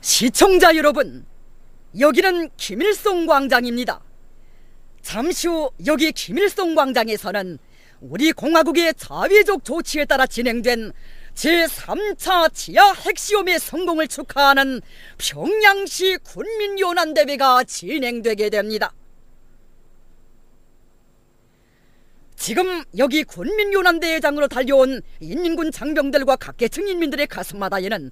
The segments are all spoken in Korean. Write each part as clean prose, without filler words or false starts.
시청자 여러분, 여기는 김일성 광장입니다. 잠시 후 여기 김일성 광장에서는 우리 공화국의 자위적 조치에 따라 진행된 제3차 지하 핵시험의 성공을 축하하는 평양시 군민연환대회가 진행되게 됩니다. 지금 여기 군민연환대회장으로 달려온 인민군 장병들과 각계층 인민들의 가슴마다에는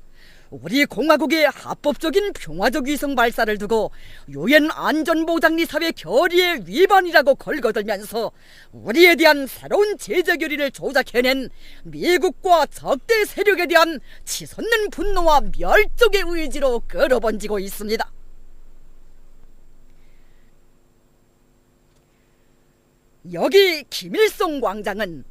우리 공화국의 합법적인 평화적 위성 발사를 두고 유엔 안전보장리사회 결의의 위반이라고 걸거들면서 우리에 대한 새로운 제재 결의를 조작해낸 미국과 적대 세력에 대한 치솟는 분노와 멸족의 의지로 끌어번지고 있습니다. 여기 김일성 광장은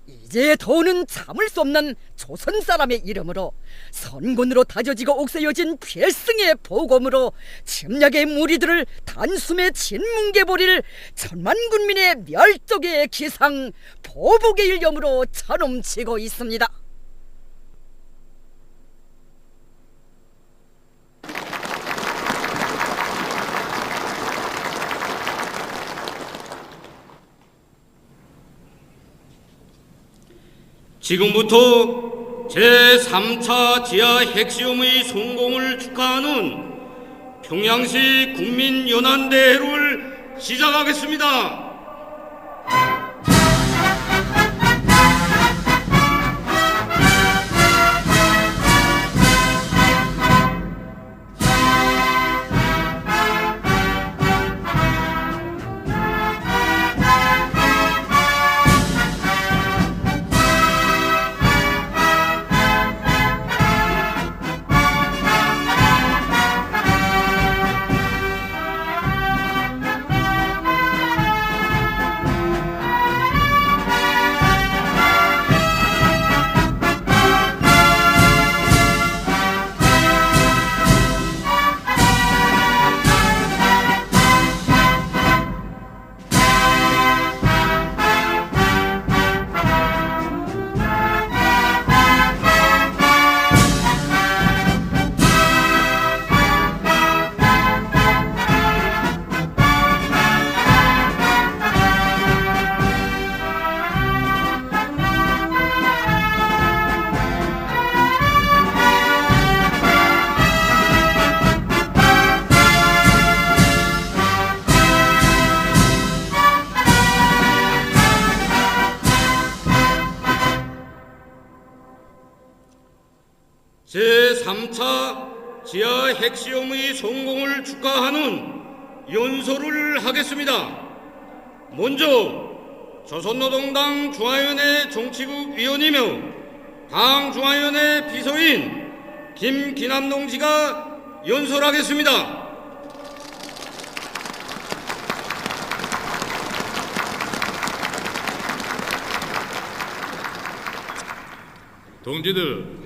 이제 더는 참을 수 없는 조선 사람의 이름으로 선군으로 다져지고 옥새여진 필승의 보검으로 침략의 무리들을 단숨에 진뭉개버릴 천만 군민의 멸족의 기상 보복의 일념으로 차넘치고 있습니다. 지금부터 제3차 지하 핵시험의 성공을 축하하는 평양시 국민연환대회를 시작하겠습니다. 제3차 지하 핵시험의 성공을 축하하는 연설을 하겠습니다. 먼저 조선노동당 중앙위원회 정치국 위원이며 당 중앙위원회 비서인 김기남 동지가 연설하겠습니다. 동지들,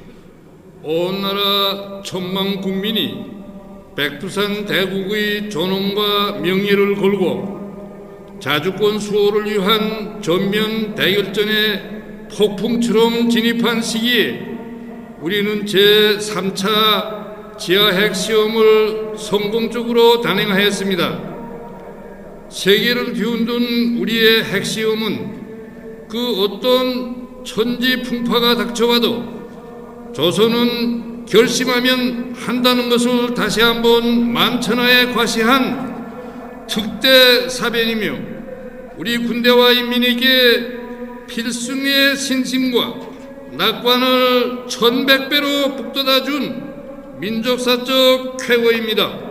온 나라 천만 국민이 백두산 대국의 존엄과 명예를 걸고 자주권 수호를 위한 전면 대결전에 폭풍처럼 진입한 시기에 우리는 제3차 지하 핵시험을 성공적으로 단행하였습니다. 세계를 뒤흔든 우리의 핵시험은 그 어떤 천지풍파가 닥쳐와도 조선은 결심하면 한다는 것을 다시 한번 만천하에 과시한 특대 사변이며 우리 군대와 인민에게 필승의 신심과 낙관을 1100배로 북돋아준 민족사적 쾌거입니다.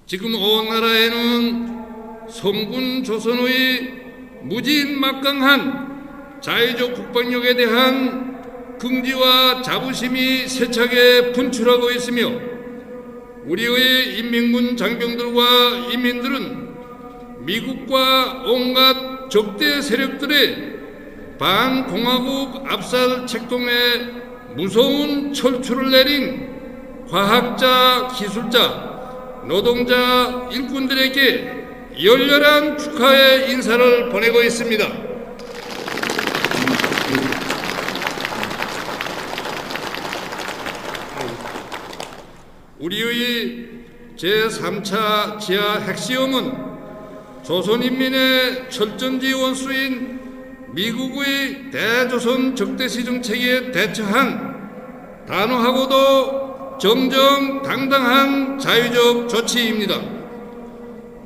지금 온 나라에는 성군 조선의 무진막강한 자유적 국방력에 대한 긍지와 자부심이 세차게 분출하고 있으며 우리의 인민군 장병들과 인민들은 미국과 온갖 적대 세력들의 반공화국 압살 책동에 무서운 철출을 내린 과학자, 기술자, 노동자, 일꾼들에게 열렬한 축하의 인사를 보내고 있습니다. 우리의 제3차 지하 핵시험은 조선인민의 철전지 원수인 미국의 대조선 적대시 정책에 대처한 단호하고도 정정당당한 자유적 조치입니다.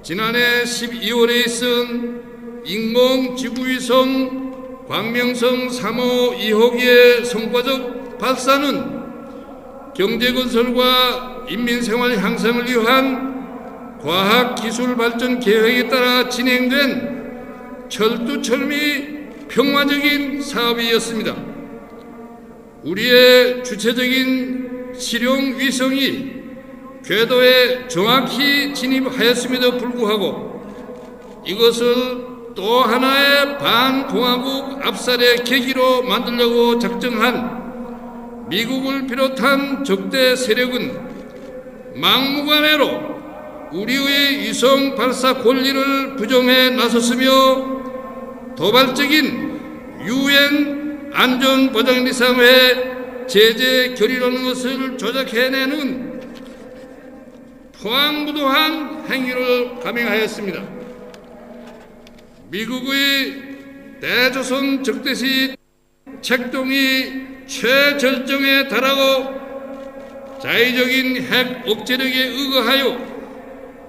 지난해 12월에 있은 인공지구위성 광명성 3호 2호기의 성과적 발사는 경제건설과 인민생활 향상을 위한 과학기술 발전 계획에 따라 진행된 철두철미 평화적인 사업이었습니다. 우리의 주체적인 실용 위성이 궤도에 정확히 진입하였음에도 불구하고 이것을 또 하나의 반공화국 압살의 계기로 만들려고 작정한 미국을 비롯한 적대 세력은 막무가내로 우리의 위성 발사 권리를 부정해 나섰으며 도발적인 UN 안전보장리상회 제재 결의라는 것을 조작해내는 포항무도한 행위를 감행하였습니다. 미국의 대조선 적대시 책동이 최절정에 달하고 자의적인 핵 억제력에 의거하여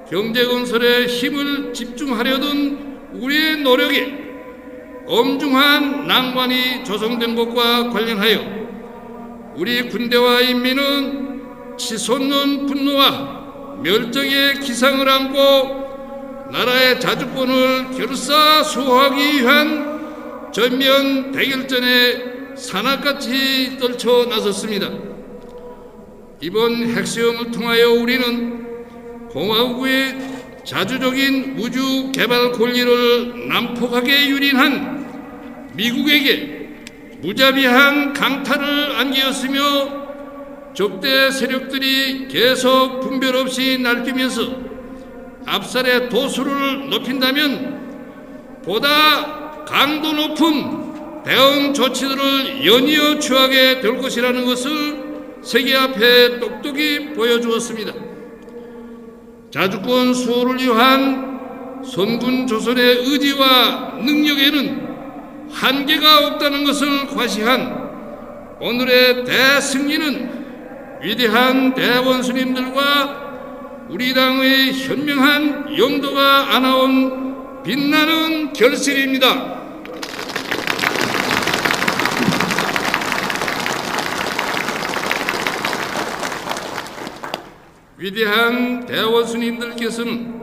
경제건설에 힘을 집중하려던 우리의 노력에 엄중한 난관이 조성된 것과 관련하여 우리 군대와 인민은 치솟는 분노와 멸종의 기상을 안고 나라의 자주권을 결사수호하기 위한 전면 대결전에 산악같이 떨쳐 나섰습니다. 이번 핵시험을 통하여 우리는 공화국의 자주적인 우주 개발 권리를 난폭하게 유린한 미국에게 무자비한 강탈을 안기었으며 적대 세력들이 계속 분별 없이 날뛰면서 압살의 도수를 높인다면 보다 강도 높은 대응 조치들을 연이어 취하게 될 것이라는 것을 세계 앞에 똑똑히 보여주었습니다. 자주권 수호를 위한 선군 조선의 의지와 능력에는 한계가 없다는 것을 과시한 오늘의 대승리는 위대한 대원수님들과 우리 당의 현명한 용도가 안아온 빛나는 결실입니다. 위대한 대원수님들께서는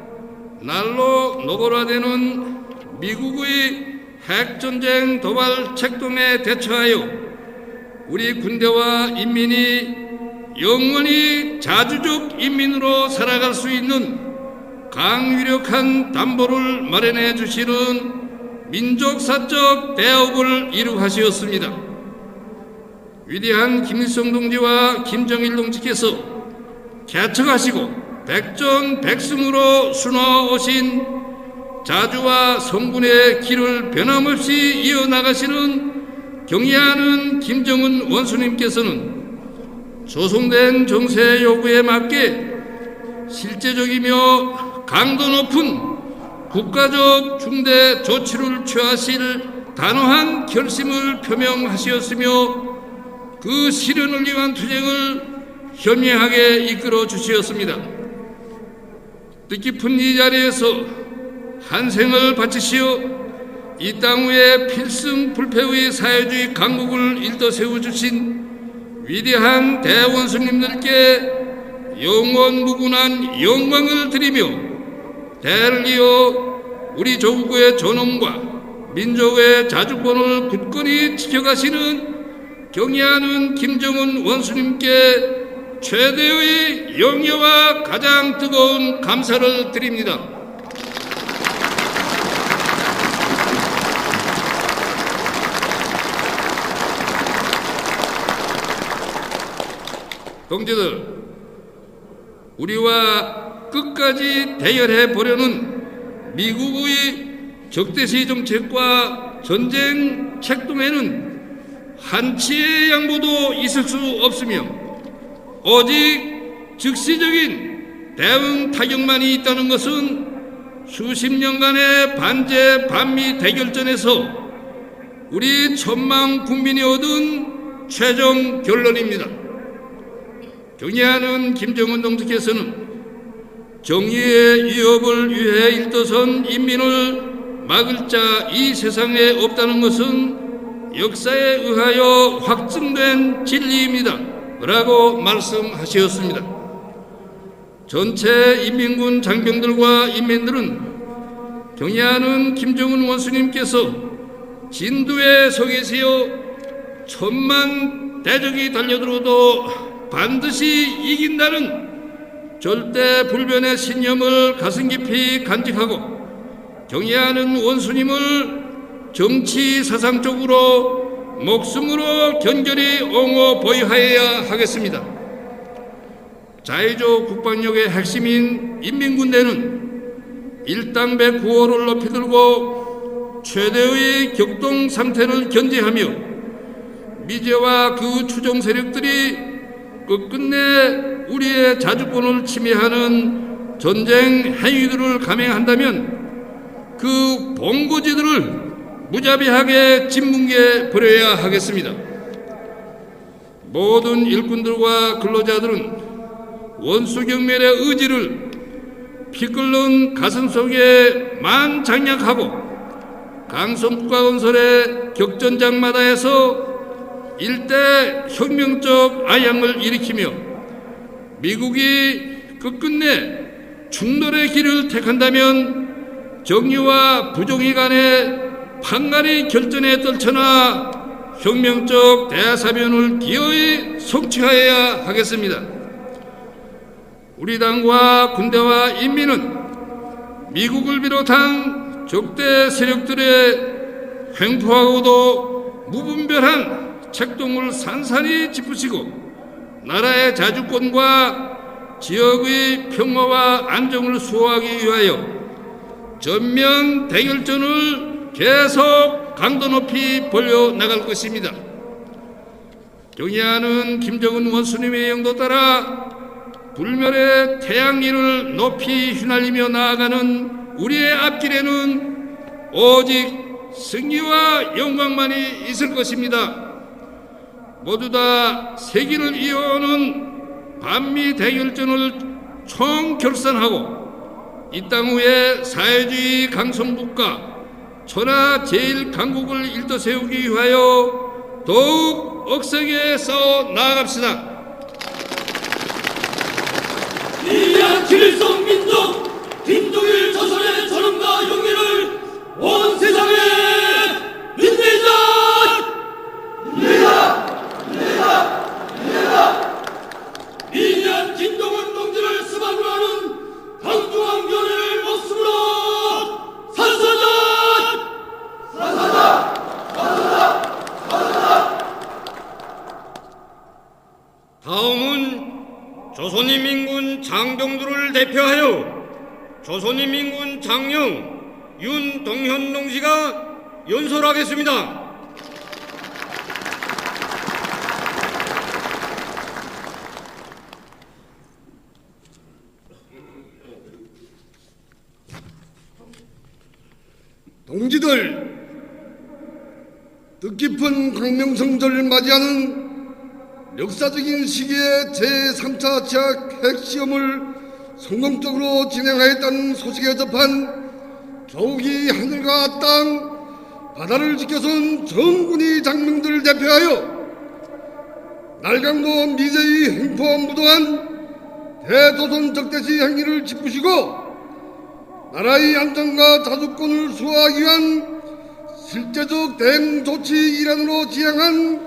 날로 노골화되는 미국의 핵전쟁 도발 책동에 대처하여 우리 군대와 인민이 영원히 자주적 인민으로 살아갈 수 있는 강유력한 담보를 마련해 주시는 민족사적 대업을 이룩하시었습니다. 위대한 김일성 동지와 김정일 동지께서 개척하시고 백전백승으로 수놓아오신 자주와 성군의 길을 변함없이 이어나가시는 경의하는 김정은 원수님께서는 조성된 정세 요구에 맞게 실제적이며 강도 높은 국가적 중대 조치를 취하실 단호한 결심을 표명하시었으며 그 실현을 위한 투쟁을 현명하게 이끌어 주시었습니다. 뜻깊은 이 자리에서 한 생을 바치시어 이 땅 위에 필승 불패의 사회주의 강국을 일떠 세워주신 위대한 대원수님들께 영원무궁한 영광을 드리며 대를 이어 우리 조국의 존엄과 민족의 자주권을 굳건히 지켜가시는 경의하는 김정은 원수님께 최대의 영예와 가장 뜨거운 감사를 드립니다. 동지들, 우리와 끝까지 대결해 보려는 미국의 적대시 정책과 전쟁 책동에는 한치의 양보도 있을 수 없으며 오직 즉시적인 대응 타격만이 있다는 것은 수십 년간의 반제 반미 대결전에서 우리 천만 국민이 얻은 최종 결론입니다. 경애하는 김정은 동지께서는 정의의 위협을 위해 일도선 인민을 막을 자 이 세상에 없다는 것은 역사에 의하여 확증된 진리입니다 라고 말씀하셨습니다. 전체 인민군 장병들과 인민들은 경애하는 김정은 원수님께서 진두에 서 계시어 천만 대적이 달려들어도 반드시 이긴다는 절대 불변의 신념을 가슴 깊이 간직하고 경애하는 원수님을 정치 사상적으로 목숨으로 견결히 옹호 보유하여야 하겠습니다. 자유조 국방력의 핵심인 인민군대는 일당백 구호를 높이 들고 최대의 격동 상태를 견제하며 미제와 그 추종 세력들이 끝끝내 우리의 자주권을 침해하는 전쟁 행위들을 감행한다면 그 본거지들을 무자비하게 짓뭉개 버려야 하겠습니다. 모든 일꾼들과 근로자들은 원수경멸의 의지를 피 끓는 가슴속에 만장약하고 강성국가건설의 격전장마다에서 일대 혁명적 아양을 일으키며 미국이 끝끝내 충돌의 길을 택한다면 정의와 부정의 간의 판가리 결전에 떨쳐나 혁명적 대사변을 기어이 성취하여야 하겠습니다. 우리 당과 군대와 인민은 미국을 비롯한 적대 세력들의 횡포하고도 무분별한 책동을 산산히 짚으시고 나라의 자주권과 지역의 평화와 안정을 수호하기 위하여 전면 대결전을 계속 강도 높이 벌려 나갈 것입니다. 경애하는 김정은 원수님의 영도 따라 불멸의 태양리를 높이 휘날리며 나아가는 우리의 앞길에는 오직 승리와 영광만이 있을 것입니다. 모두 다 세기를 이어오는 반미 대결전을 총결산하고 이 땅 위에 사회주의 강성국가 천하 제일강국을 일떠세우기 위하여 더욱 억세게 싸워 나아갑시다. 위대한 김일성 민족, 김동일 조선의 전엄과 용기를 온 세상에 빛내자! 위대한 김동은 동지를 수반으로 하는 강중한 교회를 목숨으로 산사자! 다음은 조선인민군 장병들을 대표하여 조선인민군 장령 윤동현 동지가 연설하겠습니다. 동지들, 뜻깊은 광명성절을 맞이하는 역사적인 시기에 제3차 지하 핵시험을 성공적으로 진행하였다는 소식에 접한 조기 하늘과 땅, 바다를 지켜선 정군이 장병들을 대표하여 날강도 미제의 횡포와 무도한 대조선 적대시 행위를 짚으시고 나라의 안전과 자주권을 수호하기 위한 실제적 대응 조치 일환으로 지향한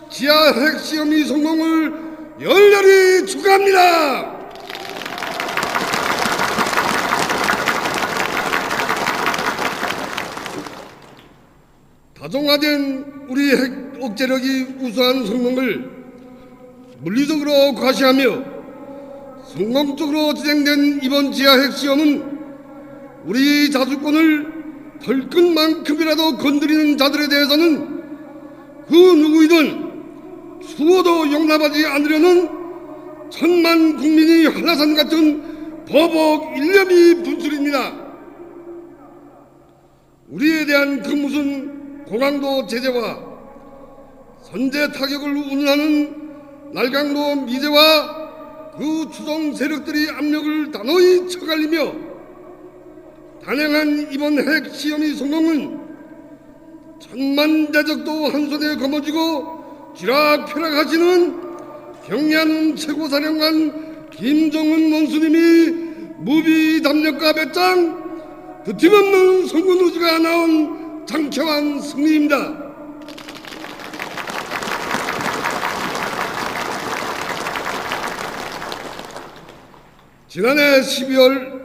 지하 핵시험의 성공을 열렬히 축하합니다. 다종화된 우리 핵 억제력이 우수한 성공을 물리적으로 과시하며 성공적으로 진행된 이번 지하 핵시험은 우리 자주권을 털끝만큼이라도 건드리는 자들에 대해서는 그 누구이든 죽어도 용납하지 않으려는 천만 국민이 한라산 같은 보복 일념이 분출입니다. 우리에 대한 그 무슨 고강도 제재와 선제 타격을 운운하는 날강도 미제와 그 추종 세력들이 압력을 단호히 처갈리며 단행한 이번 핵 시험의 성공은 천만 대적도 한 손에 거머쥐고 쥐락펴락하시는 경례하는 최고사령관 김정은 원수님이 무비담력과 배짱 그 팀없는 성군 의지가 나온 장쾌한 승리입니다. 지난해 12월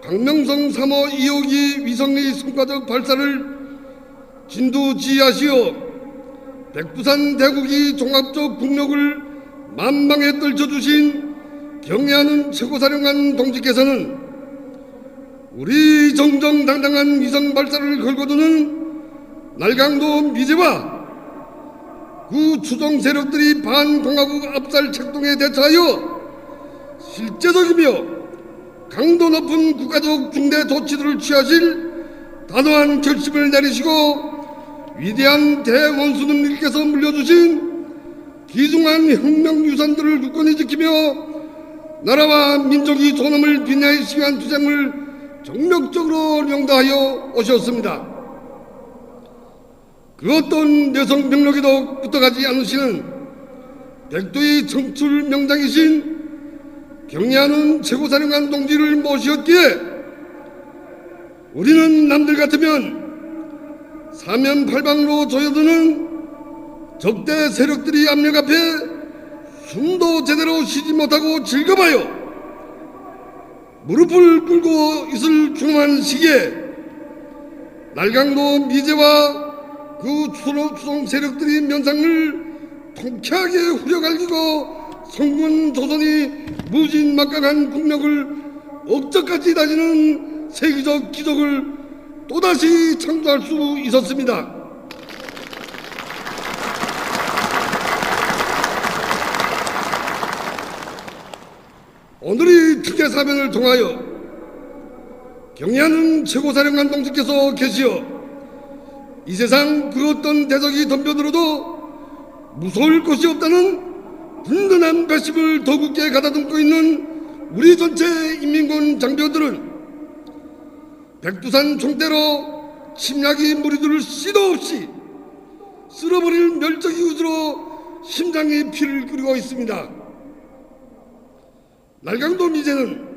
광명성 3호 2호기 위성의 성과적 발사를 진두지휘하시어 백두산 대국이 종합적 국력을 만방에 떨쳐주신 경애하는 최고사령관 동지께서는 우리 정정당당한 위성 발사를 걸고두는 날강도 미제와 그 추종 세력들이 반공화국 압살 책동에 대처하여 실제적이며 강도 높은 국가적 중대 조치들을 취하실 단호한 결심을 내리시고 위대한 대원수님께서 물려주신 귀중한 혁명 유산들을 굳건히 지키며 나라와 민족의 존엄을 빛내시기 위한 투쟁을 정력적으로 용다하여 오셨습니다. 그 어떤 여성 병력에도 붙어가지 않으시는 백두의 청출 명장이신 경례하는 최고사령관 동지를 모시었기에 우리는 남들 같으면 사면팔방으로 조여드는 적대 세력들이 압력 앞에 숨도 제대로 쉬지 못하고 즐거워하여 무릎을 꿇고 있을 중요한 시기에 날강도 미제와 그 추종 세력들이 면상을 통쾌하게 후려갈기고 성군 조선이 무진막강한 국력을 억저까지 다지는 세계적 기적을 또다시 창조할 수 있었습니다. 오늘의 특혜 사면을 통하여 경애하는 최고사령관 동지께서 계시어 이 세상 그 어떤 대적이 덤벼들어도 무서울 것이 없다는 든든한 배심을 더 굳게 가다듬고 있는 우리 전체 인민군 장병들은 백두산 총대로 침략의 무리들을 씨도 없이 쓸어버릴 멸적의 의지로 심장의 피를 끓이고 있습니다. 날강도 미제는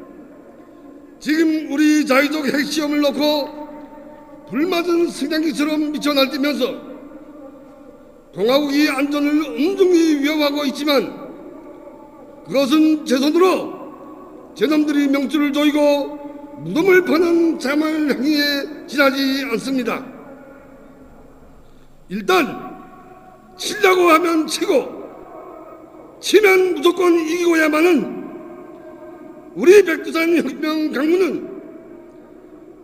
지금 우리 자유적 핵시험을 놓고 불맞은 승장기처럼 미쳐 날뛰면서 동아국의 안전을 엄중히 위협하고 있지만 그것은 제 손으로 제 놈들이 명줄을 조이고 무덤을 파는 자말 행위에 지나지 않습니다. 일단 치려고 하면 치고 치면 무조건 이기고야만은 우리 백두산 혁명 강문은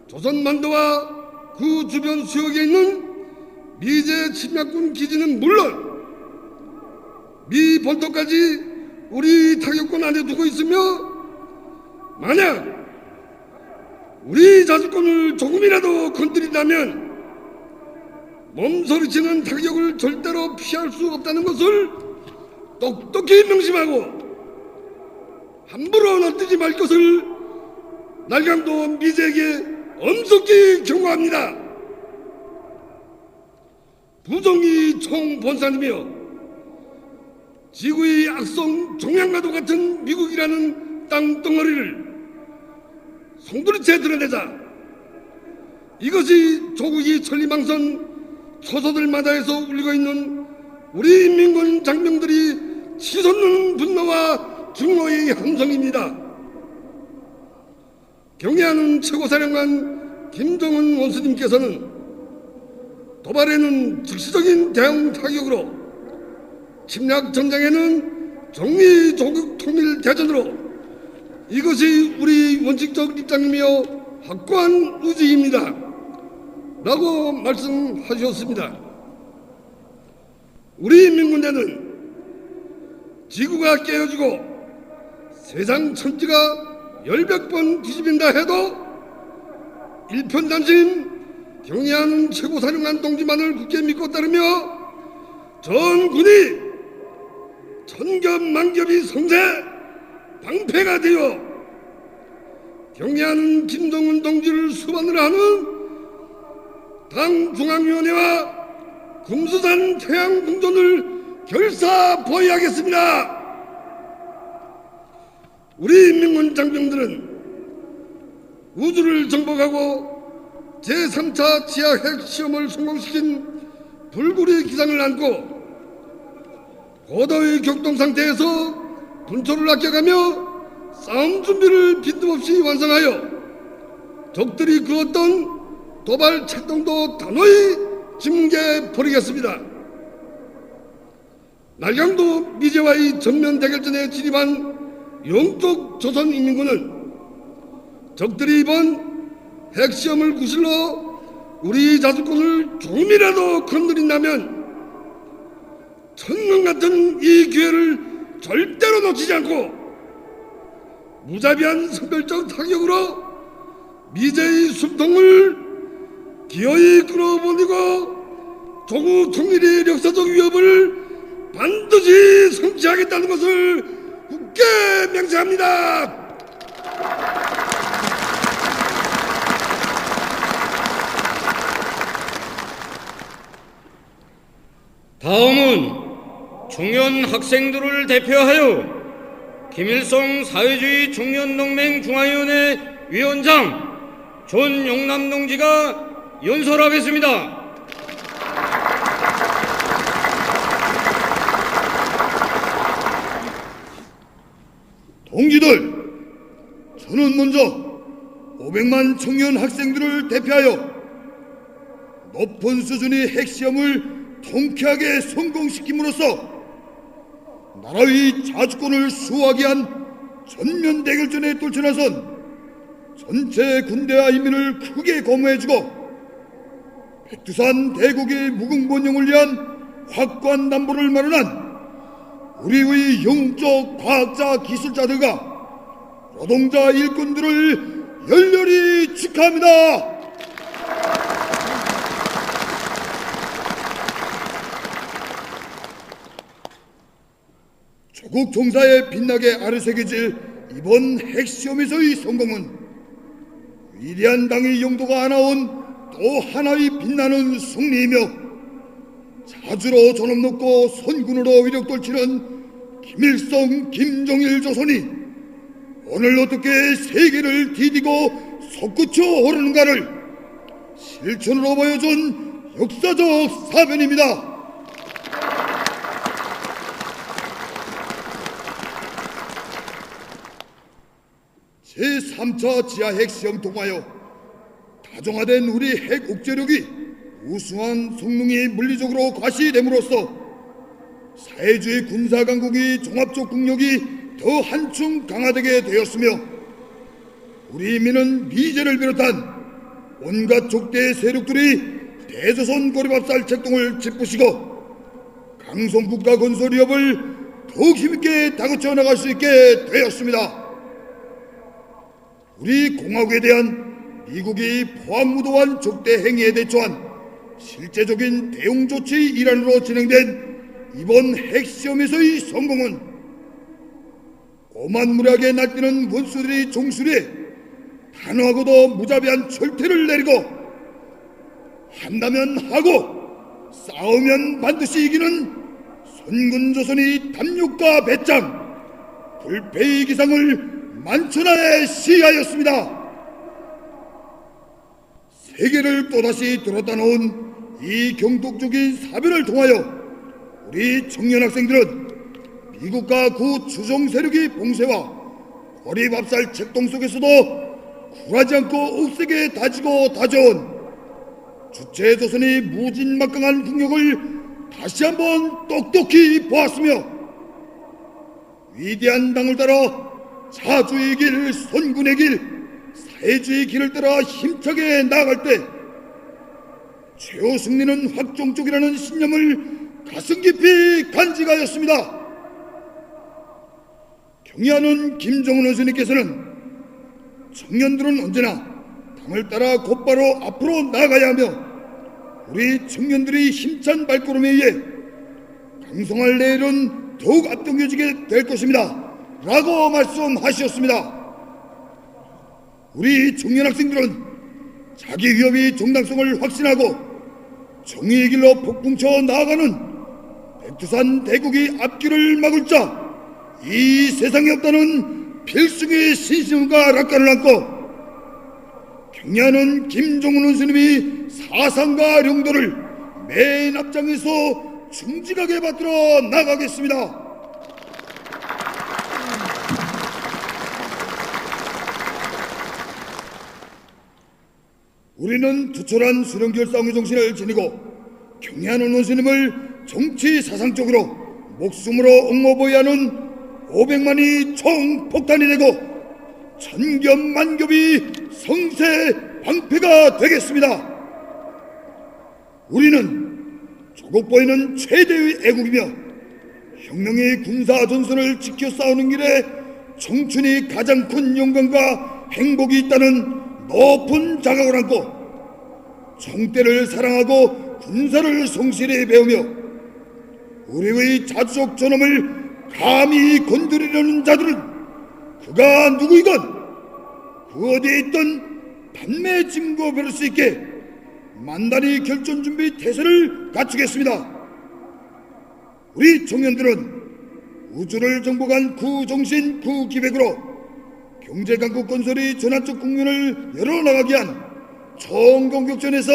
조선만도와 그 주변 수역에 있는 미제 침략군 기지는 물론 미 본토까지 우리 타격권 안에 두고 있으며 만약 우리 자주권을 조금이라도 건드린다면 몸소리치는 타격을 절대로 피할 수 없다는 것을 똑똑히 명심하고 함부로 널뛰지 말 것을 날강도 미제에게 엄숙히 경고합니다. 부정의 총본산이며 지구의 악성 종양과도 같은 미국이라는 땅덩어리를 송두리째 드러내자 이것이 조국이 천리망선 초소들마다에서 울리고 있는 우리 인민군 장병들이 치솟는 분노와 증오의 함성입니다. 경애하는 최고사령관 김정은 원수님께서는 도발에는 즉시적인 대응 타격으로 침략 전쟁에는 정리 조국 통일 대전으로 이것이 우리 원칙적 입장이며 확고한 의지입니다. 라고 말씀하셨습니다. 우리 민군대는 지구가 깨어지고 세상 천지가 열백 번 뒤집힌다 해도 일편단심 경애하는 최고사령관 동지만을 굳게 믿고 따르며 전군이 천겹만겹이 성세 방패가 되어 경애하는 김정은 동지를 수반을 하는 당 중앙위원회와 금수산 태양궁전을 결사포위하겠습니다. 우리 민군 장병들은 우주를 정복하고 제3차 지하 핵시험을 성공시킨 불굴의 기상을 안고 고도의 격동 상태에서 분초를 아껴가며 싸움 준비를 빈틈없이 완성하여 적들이 그 어떤 도발 책동도 단호히 짓뭉개 버리겠습니다. 날강도 미제와의 전면 대결전에 진입한 영적 조선인민군은 적들이 이번 핵시험을 구실로 우리 자주권을 조금이라도 건드린다면 천년 같은 이 기회를 절대로 놓치지 않고 무자비한 선별적 타격으로 미제의 숨통을 기어이 끌어버리고 조국 통일의 역사적 위협을 반드시 성취하겠다는 것을 굳게 명세합니다. 다음은 청년 학생들을 대표하여 김일성 사회주의 청년동맹 중앙위원회 위원장 전용남 동지가 연설하겠습니다. 동지들, 저는 먼저 500만 청년 학생들을 대표하여 높은 수준의 핵시험을 통쾌하게 성공시킴으로써 나라의 자주권을 수호하기 위한 전면 대결전에 떨쳐나선 전체 군대와 인민을 크게 고무해주고 백두산 대국의 무궁번영을 위한 확고한 담보를 마련한 우리의 영적 과학자 기술자들과 노동자 일꾼들을 열렬히 축하합니다. 조국 종사에 빛나게 아르새겨질 이번 핵시험에서의 성공은 위대한 당의 영도가 안아온 또 하나의 빛나는 승리이며 자주로 존엄 높고 선군으로 위력 떨치는 김일성, 김정일 조선이 오늘 어떻게 세계를 디디고 솟구쳐 오르는가를 실천으로 보여준 역사적 사변입니다. 제3차 지하 핵시험 통하여 다정화된 우리 핵 억제력이 우수한 성능이 물리적으로 과시됨으로써 사회주의 군사강국의 종합적 국력이 더 한층 강화되게 되었으며 우리 인민은 미제를 비롯한 온갖 족대 세력들이 대조선 고리밥살 책동을 짓부시고 강성국가 건설 위협을 더욱 힘있게 다그쳐 나갈 수 있게 되었습니다. 우리 공화국에 대한 미국이 포함무도한 적대 행위에 대처한 실제적인 대응 조치 일환으로 진행된 이번 핵시험에서의 성공은 오만무리하게 날뛰는 원수들의 종술에 단호하고도 무자비한 철퇴를 내리고 한다면 하고 싸우면 반드시 이기는 선군조선의 담력과 배짱, 불패의 기상을 만천하에 시하였습니다. 세계를 또다시 들었다 놓은 이 경독적인 사변을 통하여 우리 청년 학생들은 미국과 그 주종 세력의 봉쇄와 고리밥살 책동 속에서도 굴하지 않고 억세게 다지고 다져온 주체조선의 무진막강한 국력을 다시 한번 똑똑히 보았으며 위대한 당을 따라 자주의 길, 선군의 길, 사회주의 길을 따라 힘차게 나아갈 때 최후 승리는 확정 쪽이라는 신념을 가슴 깊이 간직하였습니다. 경의하는 김정은 원수님께서는 청년들은 언제나 당을 따라 곧바로 앞으로 나아가야 하며 우리 청년들이 힘찬 발걸음에 의해 강성할 내일은 더욱 앞당겨지게 될 것입니다. 라고 말씀하셨습니다. 우리 청년 학생들은 자기 위협이 정당성을 확신하고 정의의 길로 폭풍쳐 나아가는 백두산 대국의 앞길을 막을 자 이 세상에 없다는 필승의 신심과 낙관을 안고 경의하는 김정은 원수님이 사상과 용도를 맨 앞장에서 충직하게 받들어 나가겠습니다. 우리는 투철한 수령결사의 정신을 지니고 경의하는 원수님을 정치 사상적으로 목숨으로 옹호보야 하는 500만이 총폭탄이 되고 천겹만겹이 성세 방패가 되겠습니다. 우리는 조국 보이는 최대의 애국이며 혁명의 군사 전선을 지켜 싸우는 길에 청춘이 가장 큰 영광과 행복이 있다는 높은 자각을 안고 정대를 사랑하고 군사를 성실히 배우며 우리의 자주적 존엄을 감히 건드리려는 자들은 그가 누구이건 그 어디에 있던 판매 증거 배울 수 있게 만단히 결전 준비 태세를 갖추겠습니다. 우리 청년들은 우주를 정복한 그 정신 그 기백으로 경제강국 건설이 전환적 국면을 열어나가게 한 총공격전에서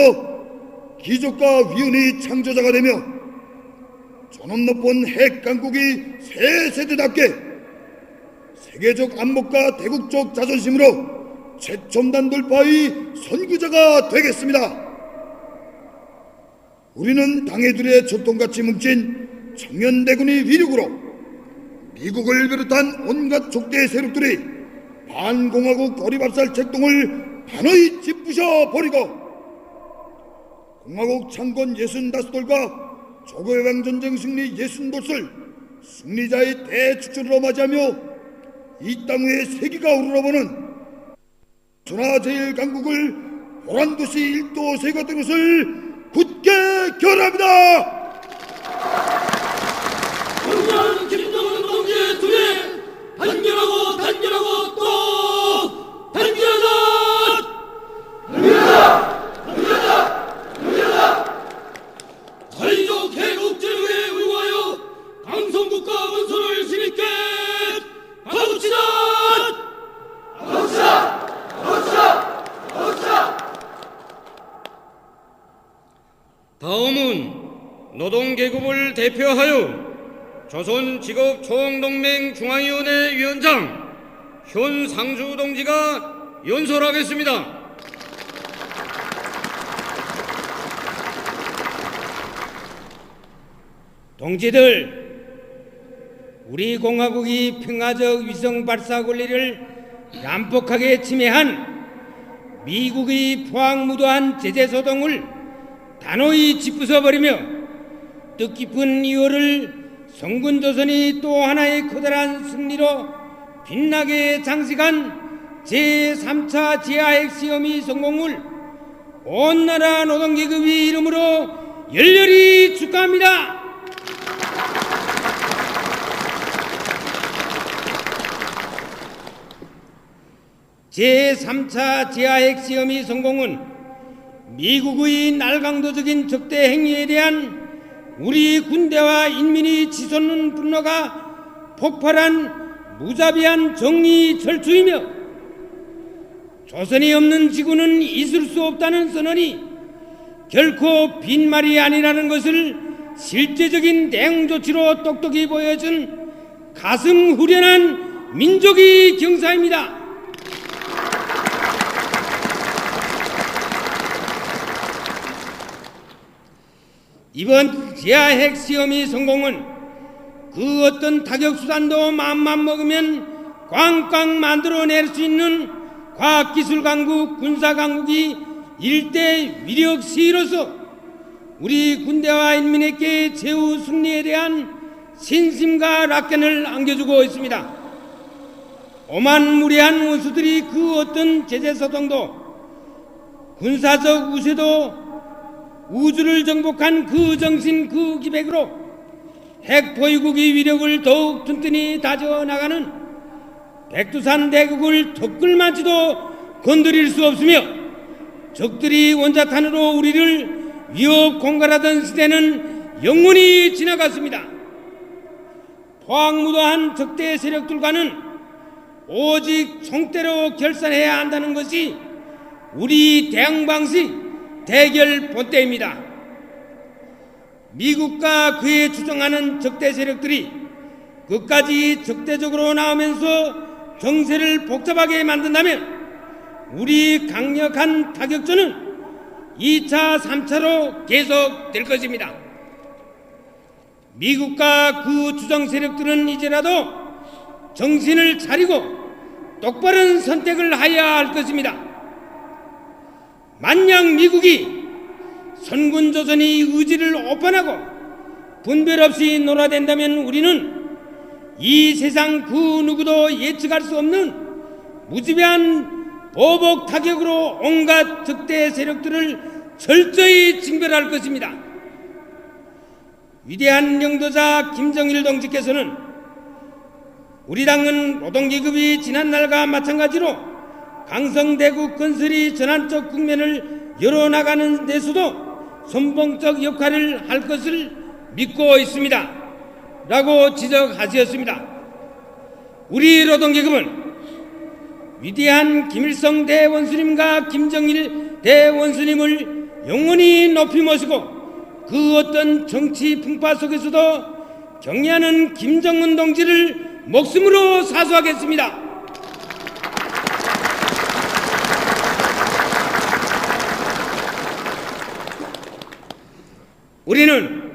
기적과 위훈의 창조자가 되며 존엄 높은 핵강국이 새 세대답게 세계적 안목과 대국적 자존심으로 최첨단 돌파의 선구자가 되겠습니다. 우리는 당해들의 젖통같이 뭉친 청년대군의 위력으로 미국을 비롯한 온갖 족대 세력들이 반공화국 거리밥살 책동을 반의 짓부셔 버리고 공화국 창건 65돌과 조국해방전쟁 승리 60돌을 승리자의 대축전으로 맞이하며 이 땅 위에 세기가 우러러보는 천하제일강국을 보란도시 1도 세가 된 것을 굳게 결합니다. 경의하는 김정은 동지의 둘에 단결하고 단결하고 또 단결하자. 사회적 개국 제국에 의거하여 강성국가 건설을 힘있게 가봅시다. 다음은 노동계급을 대표하여 조선직업총동맹 중앙위원회 위원장 현상주 동지가 연설하겠습니다. 동지들, 우리 공화국이 평화적 위성 발사 권리를 난폭하게 침해한 미국의 포악무도한 제재소동을 단호히 짓부숴버리며 뜻깊은 2월을 성군조선이 또 하나의 커다란 승리로 빛나게 장식한 제3차 지하핵시험의 성공을 온 나라 노동계급의 이름으로 열렬히 축하합니다. 제3차 지하핵시험의 성공은 미국의 날강도적인 적대 행위에 대한 우리 군대와 인민이 치솟는 분노가 폭발한 무자비한 정의 철수이며 조선이 없는 지구는 있을 수 없다는 선언이 결코 빈말이 아니라는 것을 실제적인 대응 조치로 똑똑히 보여준 가슴 후련한 민족의 경사입니다. 이번 지하핵 시험의 성공은 그 어떤 타격수단도 마음만 먹으면 꽝꽝 만들어낼 수 있는 과학기술 강국, 군사 강국이 일대 위력 시위로서 우리 군대와 인민에게 최후 승리에 대한 신심과 낙견을 안겨주고 있습니다. 오만무리한 원수들이 그 어떤 제재소동도 군사적 우세도 우주를 정복한 그 정신 그 기백으로 핵보유국의 위력을 더욱 튼튼히 다져나가는 백두산 대국을 턱걸만치도 건드릴 수 없으며 적들이 원자탄으로 우리를 위협 공갈하던 시대는 영원히 지나갔습니다. 포악무도한 적대 세력들과는 오직 총대로 결산해야 한다는 것이 우리 대항방식 대결 본때입니다. 미국과 그에 추종하는 적대 세력들이 끝까지 적대적으로 나오면서 정세를 복잡하게 만든다면 우리 강력한 타격전은 2차, 3차로 계속될 것입니다. 미국과 그 추종 세력들은 이제라도 정신을 차리고 똑바른 선택을 해야 할 것입니다. 만약 미국이 선군조선의 의지를 오판하고 분별 없이 놀아댄다면 우리는 이 세상 그 누구도 예측할 수 없는 무지배한 보복 타격으로 온갖 적대 세력들을 철저히 징벌할 것입니다. 위대한 영도자 김정일 동지께서는 우리 당은 노동계급이 지난날과 마찬가지로 강성대국 건설이 전환적 국면을 열어나가는 데서도 선봉적 역할을 할 것을 믿고 있습니다. 라고 지적하셨습니다. 우리 노동계급은 위대한 김일성 대원수님과 김정일 대원수님을 영원히 높이 모시고 그 어떤 정치 풍파 속에서도 경애하는 김정은 동지를 목숨으로 사수하겠습니다. 우리는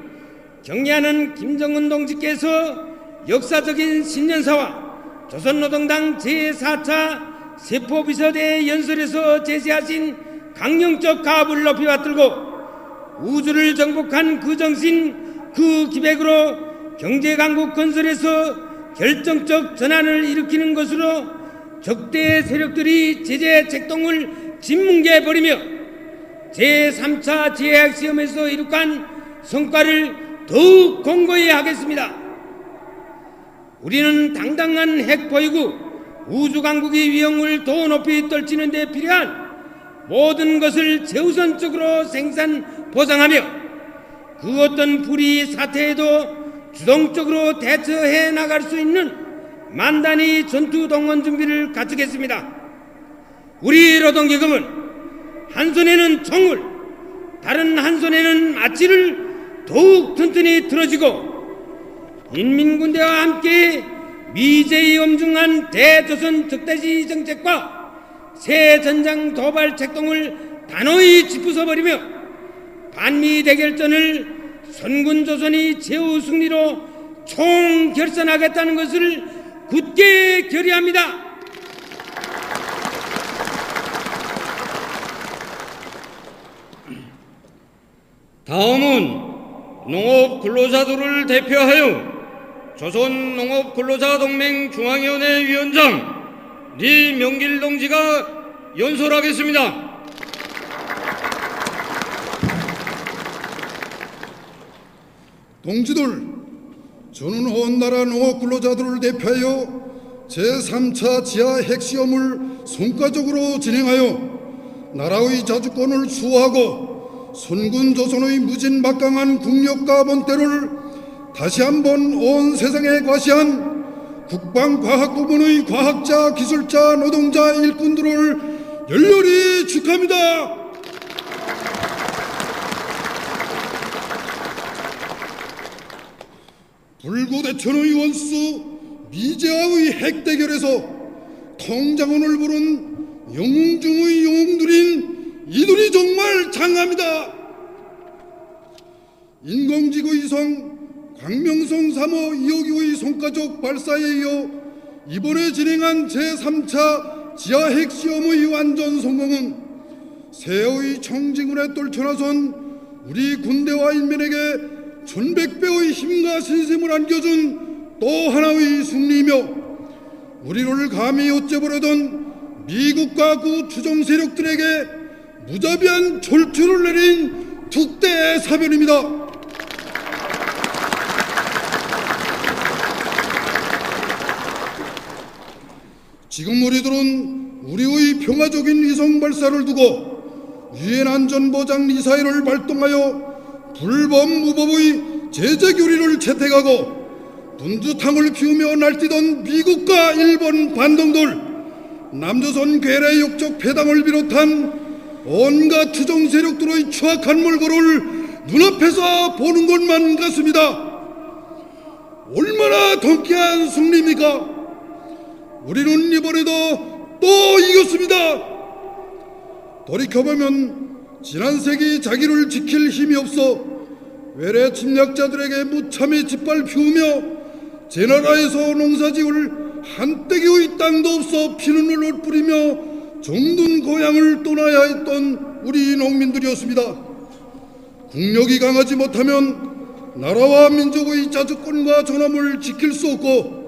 경애하는 김정은 동지께서 역사적인 신년사와 조선노동당 제4차 세포비서대 연설에서 제시하신 강령적 가업을 높이 받들고 우주를 정복한 그 정신 그 기백으로 경제강국 건설에서 결정적 전환을 일으키는 것으로 적대 세력들이 제재 책동을 짓뭉개버리며 제3차 재해시험에서 이룩한 성과를 더욱 공고히 하겠습니다. 우리는 당당한 핵보유국 우주강국의 위험을 더 높이 떨치는 데 필요한 모든 것을 최우선적으로 생산 보장하며 그 어떤 불의 사태에도 주동적으로 대처해 나갈 수 있는 만단의 전투 동원 준비를 갖추겠습니다. 우리 노동계급은 한 손에는 총을 다른 한 손에는 마치를 더욱 튼튼히 들어지고 인민군대와 함께 미제의 엄중한 대조선 적대시 정책과 새 전장 도발 책동을 단호히 짚부숴버리며 반미 대결전을 선군조선이 최후 승리로 총결선하겠다는 것을 굳게 결의합니다. 다음은 농업근로자들을 대표하여 조선농업근로자동맹 중앙위원회 위원장 리명길 동지가 연설하겠습니다. 동지들, 저는 온 나라 농업근로자들을 대표하여 제3차 지하 핵시험을 성과적으로 진행하여 나라의 자주권을 수호하고 선군조선의 무진막강한 국력과 본때를 다시 한번 온 세상에 과시한 국방과학부문의 과학자, 기술자, 노동자, 일꾼들을 열렬히 축하합니다. 불구대천의 원수 미제와의 핵대결에서 통장원을 부른 영웅 중의 영웅들인 이들이 정말 장합니다. 인공지구의 성 광명성 3호 2호기의 성가족 발사에 이어 이번에 진행한 제3차 지하핵 시험의 완전 성공은 새의 청진군에 떨쳐나선 우리 군대와 인민에게 1100배의 힘과 신심을 안겨준 또 하나의 승리이며 우리를 감히 어째버려던 미국과 그 추종 세력들에게 무자비한 졸초를 내린 특대 사변입니다. 지금 우리들은 우리의 평화적인 위성 발사를 두고 유엔 안전보장 미사일을 발동하여 불법 무법의 제재 교리를 채택하고 분주탕을 피우며 날뛰던 미국과 일본 반동들, 남조선 괴뢰 역적 패당을 비롯한 온갖 추종 세력들의 추악한 몰골을 눈앞에서 보는 것만 같습니다. 얼마나 통쾌한 승리입니까? 우리는 이번에도 또 이겼습니다. 돌이켜보면 지난 세기 자기를 지킬 힘이 없어 외래 침략자들에게 무참히 짓밟히우며 제 나라에서 농사지을 한떼기의 땅도 없어 피눈물을 뿌리며 정든 고향을 떠나야 했던 우리 농민들이었습니다. 국력이 강하지 못하면 나라와 민족의 자주권과 존엄을 지킬 수 없고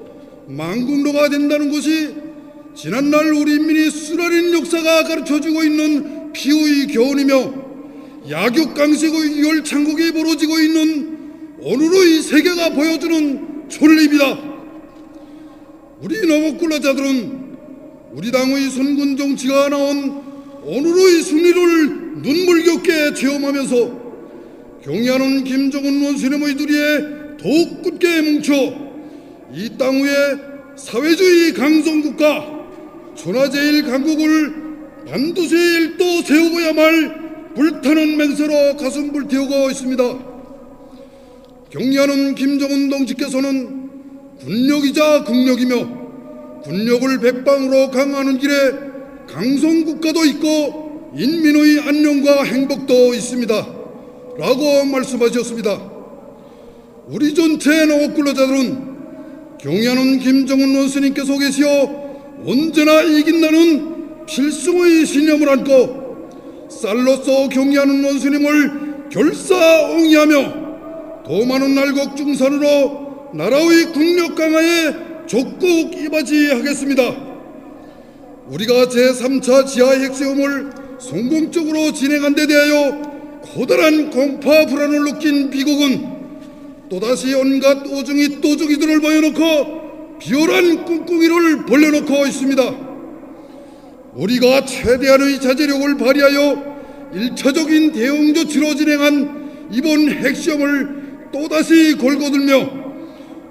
망국노가 된다는 것이 지난날 우리 인민이 수라린 역사가 가르쳐주고 있는 피의 교훈이며 약육강식의 유혈창국이 벌어지고 있는 오늘의 세계가 보여주는 천리입니다. 우리 농업근로자들은 우리 당의 선군 정치가 나온 오늘의 승리를 눈물겹게 체험하면서 경의하는 김정은 원수님의 두리에 더욱 굳게 뭉쳐 이 땅 위에 사회주의 강성국가 천하제일 강국을 반드시 일도 세우고야 말 불타는 맹세로 가슴 불태우고 있습니다. 경의하는 김정은 동지께서는 군력이자 국력이며 군력을 백방으로 강화하는 길에 강성국가도 있고 인민의 안녕과 행복도 있습니다 라고 말씀하셨습니다. 우리 전체 농업근로자들은 경의하는 김정은 원수님께서 계시어 언제나 이긴다는 필승의 신념을 안고 쌀로서 경의하는 원수님을 결사옹이하며 더 많은 날곡 중산으로 나라의 국력 강화에 적극 이바지하겠습니다. 우리가 제3차 지하핵 시험을 성공적으로 진행한 데 대하여 커다란 공파 불안을 느낀 미국은 또다시 온갖 오중이 또중이들을 보여놓고 비열한 꿍꿍이를 벌려놓고 있습니다. 우리가 최대한의 자제력을 발휘하여 1차적인 대응 조치로 진행한 이번 핵시험을 또다시 걸거들며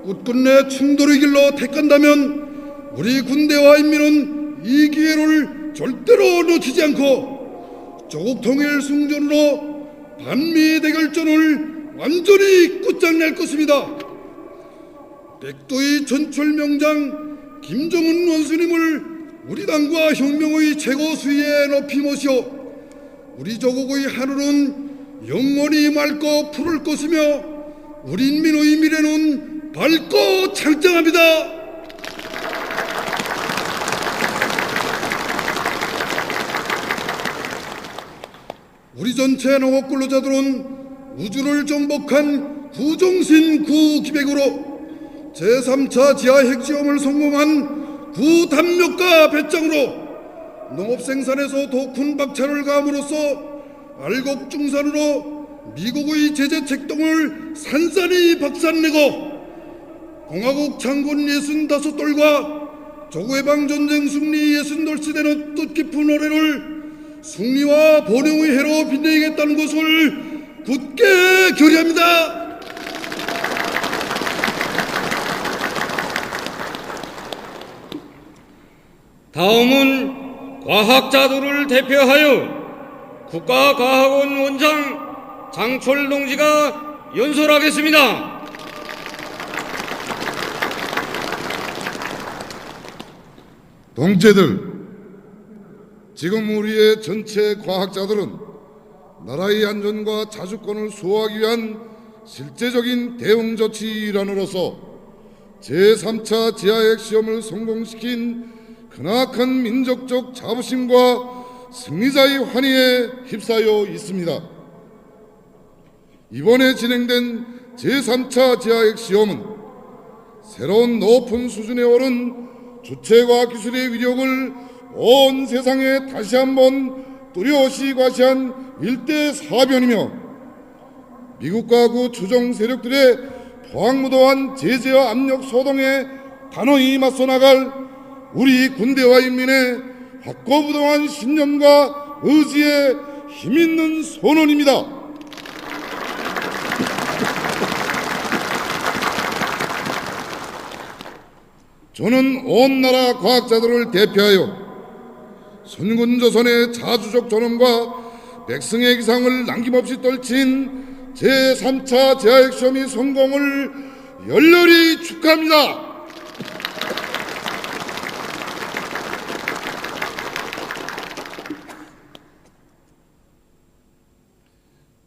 끝끝내 충돌의 길로 택한다면 우리 군대와 인민은 이 기회를 절대로 놓치지 않고 조국 통일 승전으로 반미 대결전을 완전히 끝장낼 것입니다. 백도의 전철 명장 김정은 원수님을 우리 당과 혁명의 최고 수위에 높이 모시어 우리 조국의 하늘은 영원히 맑고 푸를 것이며 우리 인민의 미래는 밝고 창창합니다. 우리 전체 농업근로자들은 우주를 정복한 구종신 구기백으로 제3차 지하핵시험을 성공한 구담력과 배짱으로 농업생산에서 더 큰 박차를 가함으로써 알곡중산으로 미국의 제재 책동을 산산히 박살내고 공화국 창군 65돌과 조국해방전쟁 승리 60돌시대는 뜻깊은 올해를 승리와 번영의 해로 빛내겠다는 것을 굳게 결의합니다. 다음은 과학자들을 대표하여 국가과학원 원장 장철 동지가 연설하겠습니다. 동지들, 지금 우리의 전체 과학자들은 나라의 안전과 자주권을 수호하기 위한 실제적인 대응 조치 일환으로서 제3차 지하핵 시험을 성공시킨 크나큰 민족적 자부심과 승리자의 환희에 휩싸여 있습니다. 이번에 진행된 제3차 지하핵 시험은 새로운 높은 수준에 오른 주체과학 기술의 위력을 온 세상에 다시 한번 뚜렷이 과시한 일대 사변이며 미국과 그 추종 세력들의 포항무도한 제재와 압력 소동에 단호히 맞서 나갈 우리 군대와 인민의 확고부동한 신념과 의지에 힘있는 선언입니다. 저는 온 나라 과학자들을 대표하여 선군조선의 자주적 존엄과 백성의 기상을 남김없이 떨친 제3차 지하핵 시험의 성공을 열렬히 축하합니다.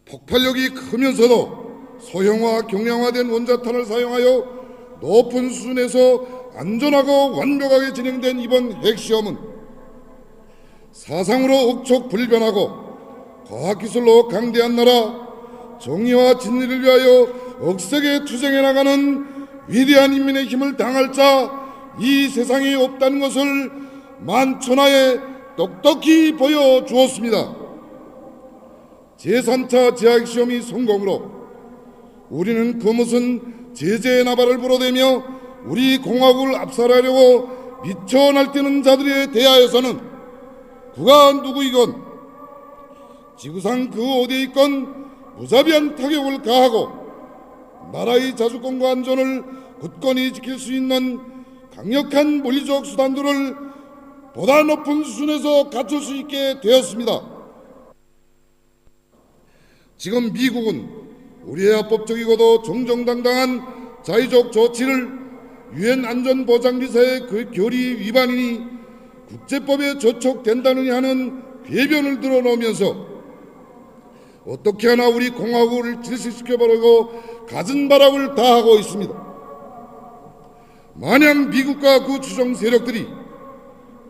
폭발력이 크면서도 소형화, 경량화된 원자탄을 사용하여 높은 수준에서 안전하고 완벽하게 진행된 이번 핵시험은 사상으로 억척불변하고 과학기술로 강대한 나라, 정의와 진리를 위하여 억세게 투쟁해 나가는 위대한 인민의 힘을 당할 자 이 세상에 없다는 것을 만천하에 똑똑히 보여주었습니다. 제3차 지하핵 시험이 성공으로 우리는 그 무슨 제재의 나발을 불어대며 우리 공화국을 압살하려고 미쳐 날뛰는 자들에 대하여서는 그가 누구이건 지구상 그 어디에 있건 무자비한 타격을 가하고 나라의 자주권과 안전을 굳건히 지킬 수 있는 강력한 물리적 수단들을 보다 높은 수준에서 갖출 수 있게 되었습니다. 지금 미국은 우리의 합법적이고도 정정당당한 자의적 조치를 유엔 안전보장기사의 그 결의 위반이니 국제법에 저촉된다느냐 하는 궤변을 드러내면서 어떻게 하나 우리 공화국을 질식시켜버리고 갖은 바람을 다하고 있습니다. 만약 미국과 그 추종 세력들이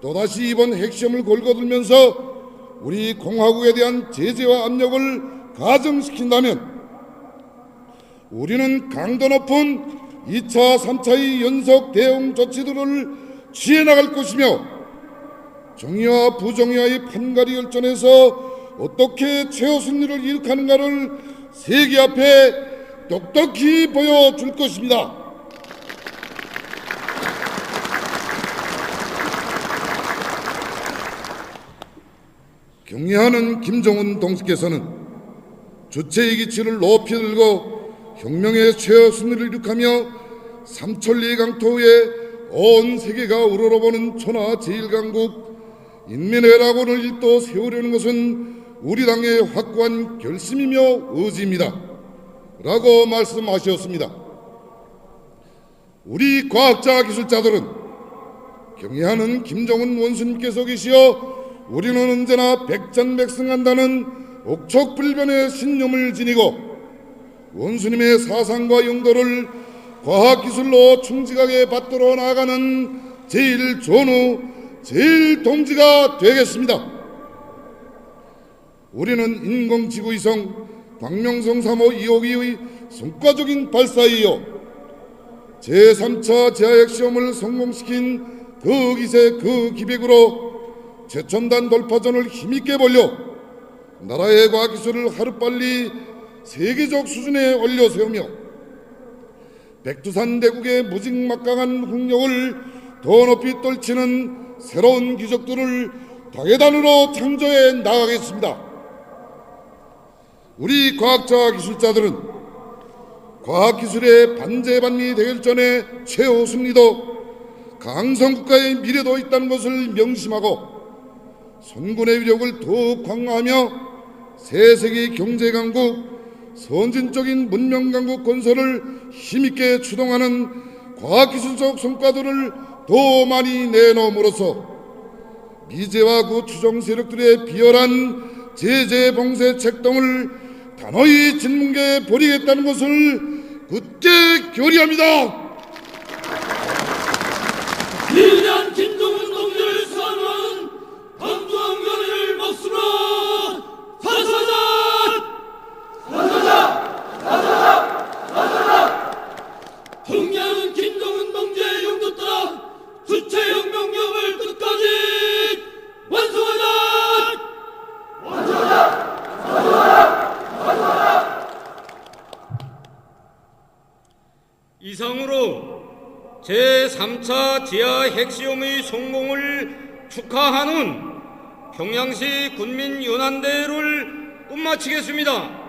또다시 이번 핵시험을 걸거들면서 우리 공화국에 대한 제재와 압력을 가중시킨다면 우리는 강도 높은 2차, 3차의 연속 대응 조치들을 취해 나갈 것이며 정의와 부정의와의 판가리 열전에서 어떻게 최후 승리를 이룩하는가를 세계 앞에 똑똑히 보여줄 것입니다. 경애하는 김정은 동지께서는 주체의 기치를 높이 들고 혁명의 최후 승리를 이룩하며 삼천리 강토 위에 온 세계가 우러러보는 천하 제1강국 인민의 낙원을 일도 세우려는 것은 우리 당의 확고한 결심이며 의지입니다. 라고 말씀하셨습니다. 우리 과학자 기술자들은 경애하는 김정은 원수님께서 계시어 우리는 언제나 백전백승한다는 억척불변의 신념을 지니고 원수님의 사상과 용도를 과학기술로 충직하게 받들어 나가는 제1전우, 제1동지가 되겠습니다. 우리는 인공지구위성 광명성 3호 2호기의 성과적인 발사이요 제3차 지하핵 시험을 성공시킨 그 기세 그 기백으로 최첨단 돌파전을 힘있게 벌려 나라의 과학기술을 하루빨리 세계적 수준에 올려세우며 백두산 대국의 무직막강한 국력을 더 높이 떨치는 새로운 기적들을 다계단으로 창조해 나가겠습니다. 우리 과학자 기술자들은 과학기술의 반제반미 대결전의 최후 승리도 강성국가의 미래도 있다는 것을 명심하고 선군의 위력을 더욱 강화하며 세세기 경제강국, 선진적인 문명강국 건설을 힘있게 추동하는 과학기술적 성과들을 더 많이 내놓음으로써 미제와 그 추종 세력들의 비열한 제재 봉쇄 책동을 단호히 진뭉개 버리겠다는 것을 굳게 결의합니다. 위대한 김정은 동지를 제3차 지하 핵시험의 성공을 축하하는 평양시 군민연합대회를 끝마치겠습니다.